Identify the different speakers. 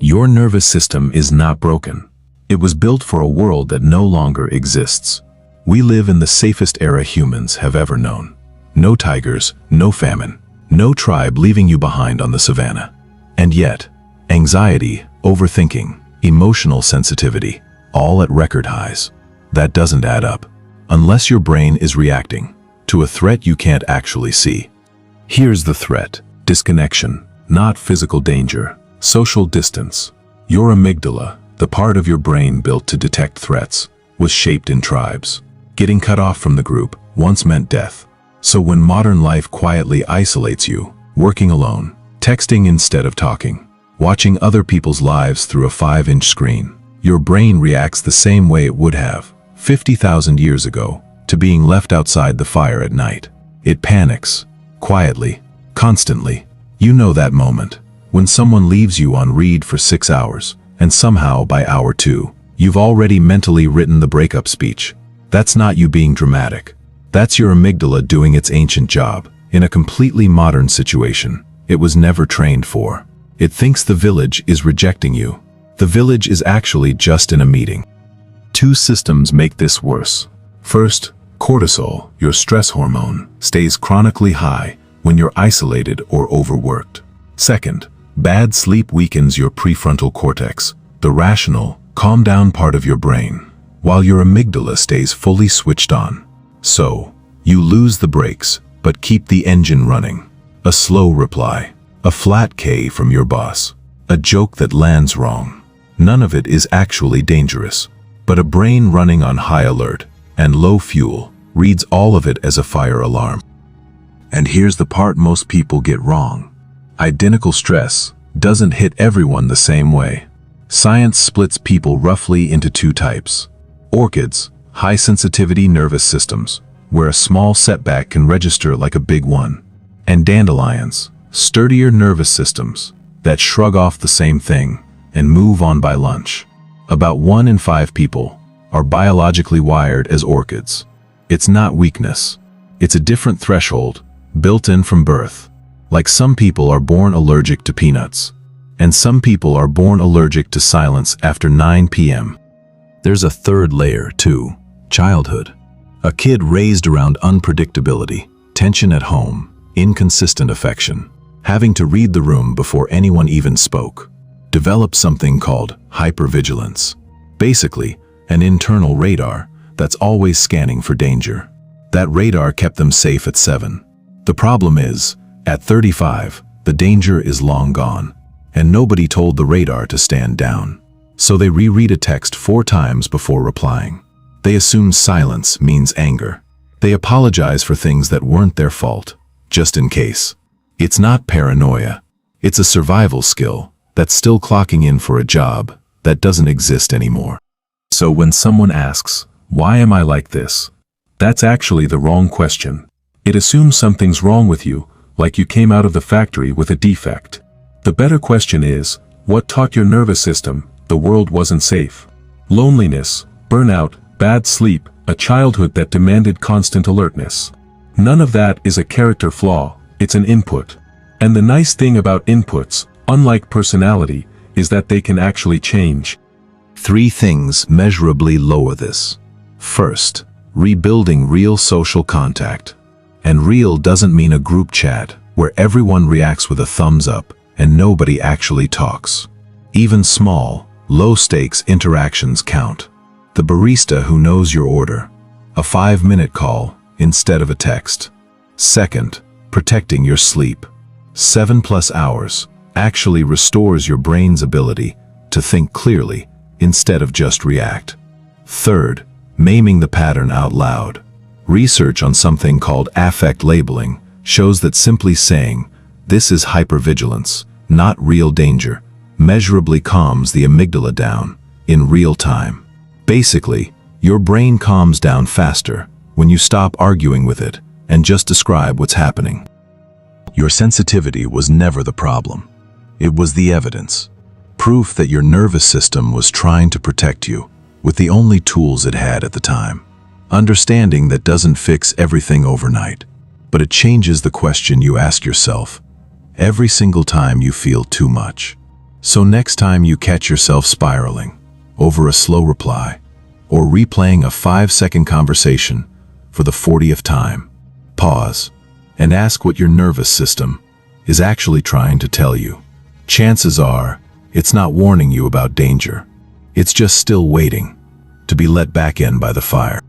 Speaker 1: Your nervous system is not broken. It was built for a world that no longer exists. We live in the safest era humans have ever known. No tigers, no famine, no tribe leaving you behind on the savannah. And yet, anxiety, overthinking, emotional sensitivity, all at record highs. That doesn't add up, unless your brain is reacting to a threat you can't actually see. Here's the threat: disconnection, not physical danger, social distance. Your amygdala, the part of your brain built to detect threats, was shaped in tribes. Getting cut off from the group once meant death. So when modern life quietly isolates you, working alone, texting instead of talking, watching other people's lives through a 5-inch screen, your brain reacts the same way it would have 50,000 years ago to being left outside the fire at night. It panics, quietly, constantly. You know that moment, when someone leaves you on read for 6 hours, and somehow by hour 2, you've already mentally written the breakup speech. That's not you being dramatic. That's your amygdala doing its ancient job, in a completely modern situation it was never trained for. It thinks the village is rejecting you. The village is actually just in a meeting. 2 systems make this worse. First, cortisol, your stress hormone, stays chronically high when you're isolated or overworked. Second, bad sleep weakens your prefrontal cortex, the rational, calm-down part of your brain, while your amygdala stays fully switched on. So, you lose the brakes, but keep the engine running. A slow reply, a flat K from your boss, a joke that lands wrong. None of it is actually dangerous, but a brain running on high alert and low fuel reads all of it as a fire alarm. And here's the part most people get wrong. Identical stress doesn't hit everyone the same way. Science splits people roughly into 2 types. Orchids, high-sensitivity nervous systems, where a small setback can register like a big one. And dandelions, sturdier nervous systems that shrug off the same thing and move on by lunch. About 1 in 5 people are biologically wired as orchids. It's not weakness. It's a different threshold, built in from birth. Like some people are born allergic to peanuts, and some people are born allergic to silence after 9 p.m. There's a third layer, too: childhood. A kid raised around unpredictability, tension at home, inconsistent affection, having to read the room before anyone even spoke, developed something called hypervigilance. Basically, an internal radar that's always scanning for danger. That radar kept them safe at 7. The problem is, at 35, the danger is long gone, and nobody told the radar to stand down. So they reread a text 4 times before replying. They assume silence means anger. They apologize for things that weren't their fault, just in case. It's not paranoia. It's a survival skill that's still clocking in for a job that doesn't exist anymore. So when someone asks, "Why am I like this?" that's actually the wrong question. It assumes something's wrong with you, like you came out of the factory with a defect. The better question is, what taught your nervous system the world wasn't safe? Loneliness, burnout, bad sleep, a childhood that demanded constant alertness. None of that is a character flaw, it's an input. And the nice thing about inputs, unlike personality, is that they can actually change. 3 things measurably lower this. First, rebuilding real social contact. And real doesn't mean a group chat where everyone reacts with a thumbs up and nobody actually talks. Even small, low-stakes interactions count. The barista who knows your order. A 5-minute call instead of a text. Second, protecting your sleep. 7+ hours actually restores your brain's ability to think clearly instead of just react. Third, maiming the pattern out loud. Research on something called affect labeling shows that simply saying, "This is hypervigilance, not real danger," measurably calms the amygdala down in real time. Basically, your brain calms down faster when you stop arguing with it and just describe what's happening. Your sensitivity was never the problem. It was the evidence. Proof that your nervous system was trying to protect you with the only tools it had at the time. Understanding that doesn't fix everything overnight, but it changes the question you ask yourself every single time you feel too much. So next time you catch yourself spiraling over a slow reply or replaying a 5-second conversation for the 40th time, pause and ask what your nervous system is actually trying to tell you. Chances are, it's not warning you about danger. It's just still waiting to be let back in by the fire.